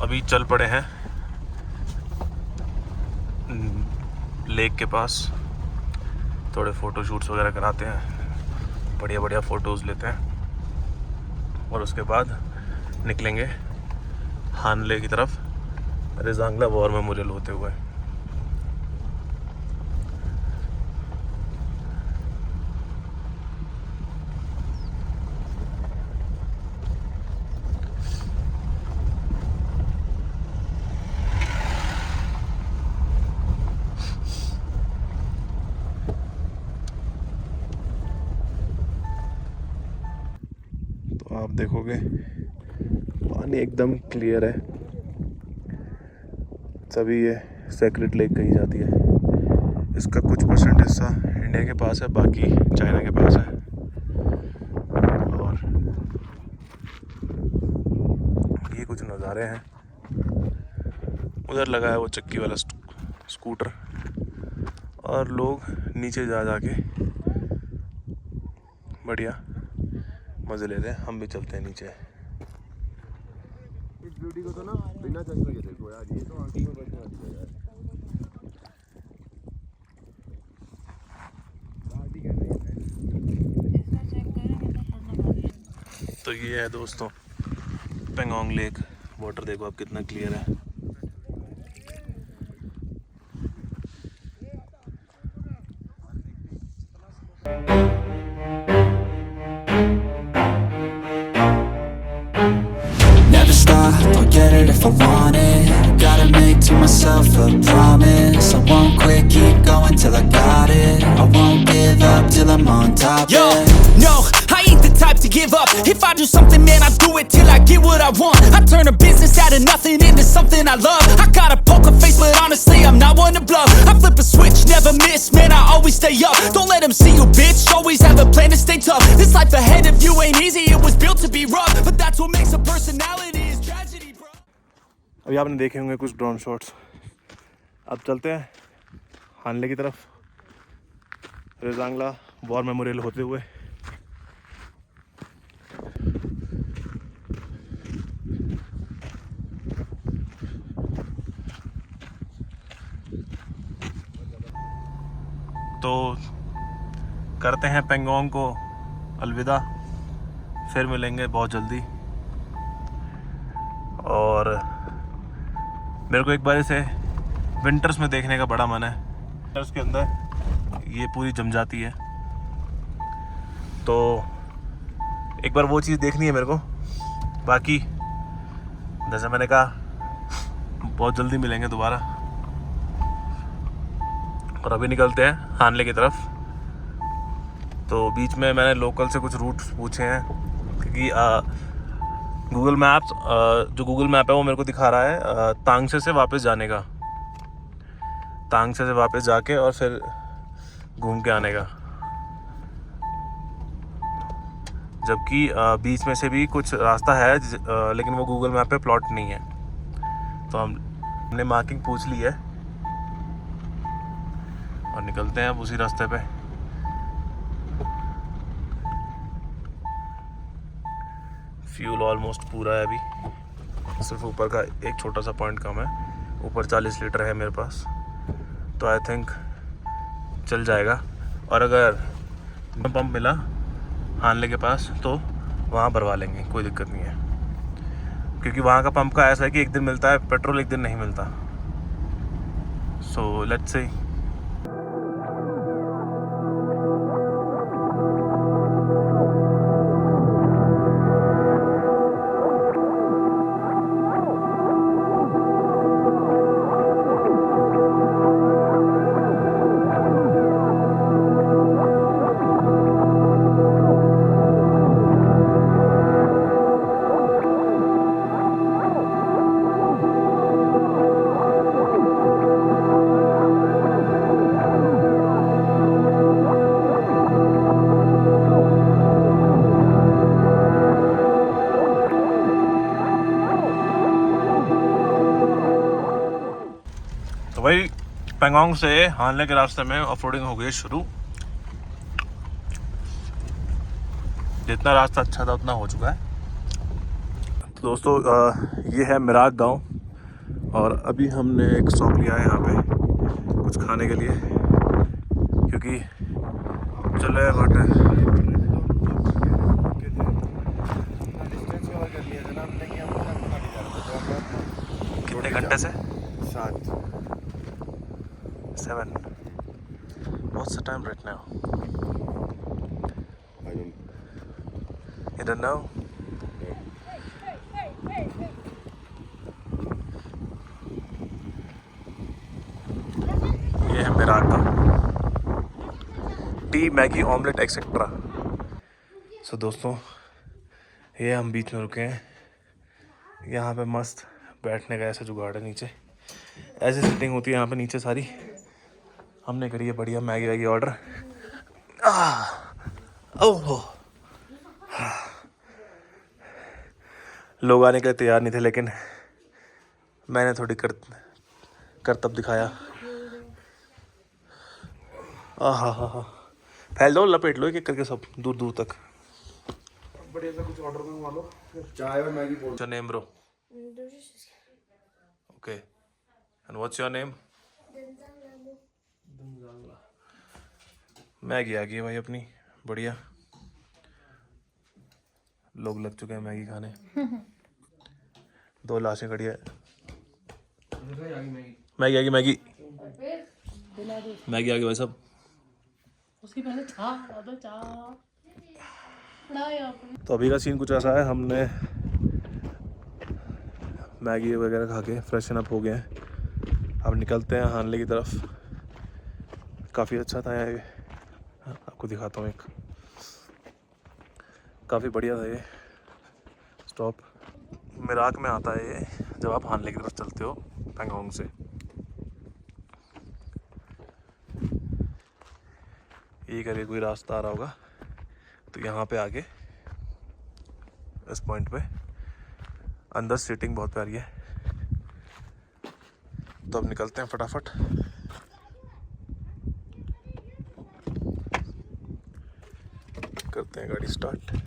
अभी चल पड़े हैं लेक के पास, थोड़े फ़ोटो शूट्स वगैरह कराते हैं, बढ़िया बढ़िया फ़ोटोज़ लेते हैं और उसके बाद निकलेंगे हानले की तरफ, रेजांगला वॉर मेमोरियल होते हुए। आप देखोगे पानी एकदम क्लियर है, तभी ये सेक्रेट लेक कही जाती है। इसका कुछ परसेंट हिस्सा इंडिया के पास है, बाकी चाइना के पास है। और ये कुछ नज़ारे हैं। उधर लगा है वो चक्की वाला स्कूटर और लोग नीचे जा जाके बढ़िया मज़े ले रहे हैं। हम भी चलते हैं नीचे। इस ब्यूटी को तो ना बिना चश्मे के देखो यार, ये तो आंखों में बचने वाली है। तो ये है दोस्तों पेंगोंग लेक। वाटर देखो आप कितना क्लियर है। Never stop, I'll get it if I want it. Gotta make to myself a promise. I won't quit, keep going till I got it. I won't give up till I'm on top. Yo, no, I ain't the type to give up. If I do something, man, I do it till I get what I want. I turn a business out of nothing into something I love. I got a poker face, but honestly, I'm not one to bluff. I flip a switch, never miss, man, I always stay up. Don't let them see you, bitch, always have a plan to stay tough. This life ahead of you ain't easy, it was built to be rough. But that's what makes a personality, is tragedy, bro. अभी आपने देखे होंगे कुछ drone shots. अब चलते हैं हानले की तरफ, रेजांगला वॉर मेमोरियल होते हुए। तो करते हैं पेंगोंग को अलविदा, फिर मिलेंगे बहुत जल्दी। और मेरे को एक बार इसे विंटर्स में देखने का बड़ा मन है। विंटर्स के अंदर ये पूरी जम जाती है, तो एक बार वो चीज़ देखनी है मेरे को। बाकी जैसे मैंने कहा बहुत जल्दी मिलेंगे दोबारा। और अभी निकलते हैं हानले की तरफ। तो बीच में मैंने लोकल से कुछ रूट्स पूछे हैं, क्योंकि गूगल मैप्स जो गूगल मैप है वो मेरे को दिखा रहा है तांगसे से वापस जाने का, तांगसे से वापस जाके और फिर घूम के आने का। जबकि बीच में से भी कुछ रास्ता है, लेकिन वो गूगल मैप पे प्लॉट नहीं है। तो हमने मार्किंग पूछ ली है और निकलते हैं अब उसी रास्ते पे। फ्यूल ऑलमोस्ट पूरा है, अभी सिर्फ ऊपर का एक छोटा सा पॉइंट कम है। ऊपर 40 लीटर है मेरे पास, तो आई थिंक चल जाएगा। और अगर पंप मिला हानले के पास तो वहाँ भरवा लेंगे, कोई दिक्कत नहीं है। क्योंकि वहाँ का पंप का ऐसा है कि एक दिन मिलता है पेट्रोल, एक दिन नहीं मिलता। So let's see. तो भाई पेंगोंग से हानले के रास्ते में ऑफरोडिंग हो गई शुरू। जितना रास्ता अच्छा था उतना हो चुका है। तो दोस्तों ये है मिराज गांव। और अभी हमने एक स्टॉप लिया है यहाँ पे कुछ खाने के लिए, क्योंकि चल रहा है बट कितने घंटे से 7 What's the time right now? I don't You don't know? ये है मेरा आटा, टी, मैगी, ऑमलेट एक्सेट्रा। सो दोस्तों, ये हम बीच में रुके हैं। यहाँ पे मस्त बैठने का ऐसा जुगाड़ है, नीचे ऐसी सिटिंग होती है यहाँ पे नीचे सारी। हमने करी है बढ़िया मैगी वैगी ऑर्डर। ओह, लोग आने के लिए तैयार नहीं थे, लेकिन मैंने थोड़ी करतब दिखाया। हा फैल दो, लपेट लो एक एक करके सब दूर दूर तक। बढ़िया सा कुछ ऑर्डर करवा लो, चाय और मैगी बोल। What's your name, bro? Okay. And what's your name? Maggi आ गई है भाई अपनी, बढ़िया। लोग लग चुके हैं मैगी खाने। 2 लाशें खड़ी है। मैगी आ गई, मैगी मैगी आ गई भाई साहब। उसकी पहले तो अभी का सीन कुछ ऐसा है, हमने मैगी वगैरह खा के फ्रेशन अप हो गए हैं। अब निकलते हैं हानले की तरफ। काफ़ी अच्छा था ये, आपको दिखाता हूँ एक, काफ़ी बढ़िया था ये स्टॉप। मिराक में आता है ये जब आप हानले की तरफ चलते हो पैंगोंग से। ये करके कोई रास्ता आ रहा होगा, तो यहाँ पे आके इस पॉइंट पे अंदर सीटिंग बहुत प्यारी है। तो अब निकलते हैं फटाफट। करते हैं गाड़ी स्टार्ट।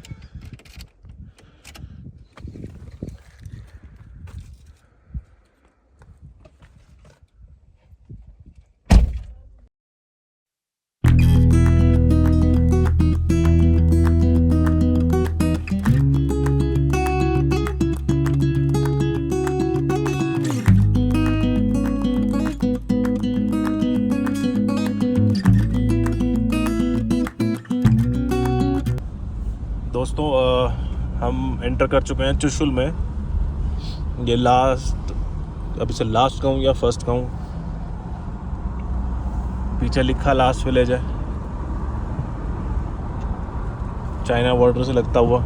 दोस्तों हम एंटर कर चुके हैं चुशुल में। ये लास्ट, अभी से लास्ट कहूँ या फर्स्ट कहूँ, पीछे लिखा लास्ट विलेज है, चाइना बॉर्डर से लगता हुआ।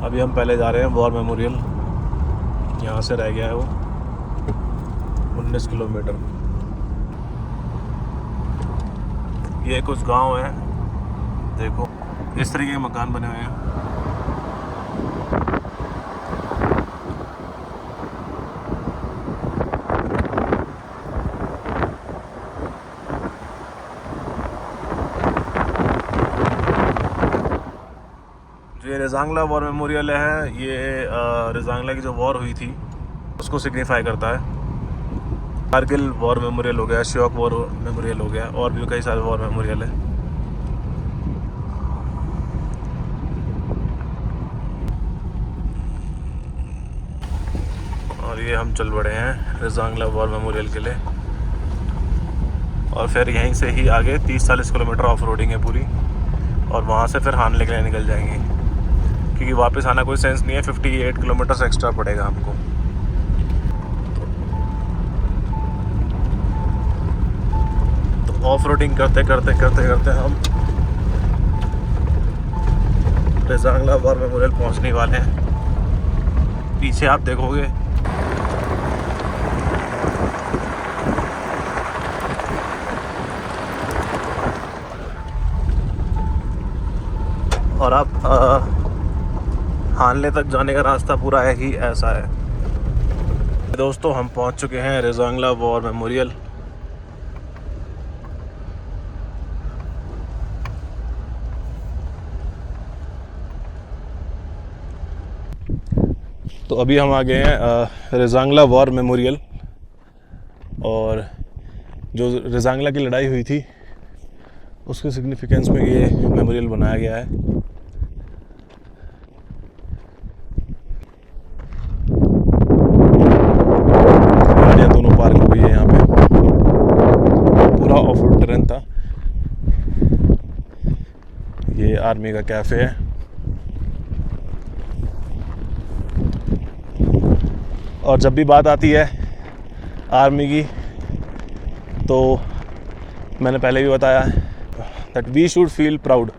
अभी हम पहले जा रहे हैं वॉर मेमोरियल। यहाँ से रह गया है वो 19 किलोमीटर। ये कुछ गांव है, देखो इस तरीके के मकान बने हुए हैं। जो ये रेजांगला वॉर मेमोरियल है, ये रेजांगला की जो वॉर हुई थी उसको सिग्निफाई करता है। कारगिल वॉर मेमोरियल हो गया, श्योक वॉर मेमोरियल हो गया, और भी कई सारे वॉर मेमोरियल है। और ये हम चल पड़े हैं रेजांगला वॉर मेमोरियल के लिए। और फिर यहीं से ही आगे 30-40 किलोमीटर ऑफ रोडिंग है पूरी, और वहाँ से फिर हानले के लिए निकल जाएंगे, क्योंकि वापस आना कोई सेंस नहीं है। 58 किलोमीटर एक्स्ट्रा पड़ेगा हमको। ऑफ रोडिंग करते करते हम रेजांगला वॉर मेमोरियल पहुंचने वाले हैं। पीछे आप देखोगे और आप हानले तक जाने का रास्ता पूरा है ही ऐसा है। दोस्तों, हम पहुंच चुके हैं रेजांगला वॉर मेमोरियल। तो अभी हम आ गए हैं रेजांगला वॉर मेमोरियल, और जो रेजांगला की लड़ाई हुई थी उसके सिग्निफिकेंस में ये मेमोरियल बनाया गया है। गाड़ियाँ दोनों पार्क हो गई है यहाँ पे, पूरा ऑफ रोड टेरेन था। ये आर्मी का कैफ़े है। और जब भी बात आती है आर्मी की तो मैंने पहले भी बताया that we should feel proud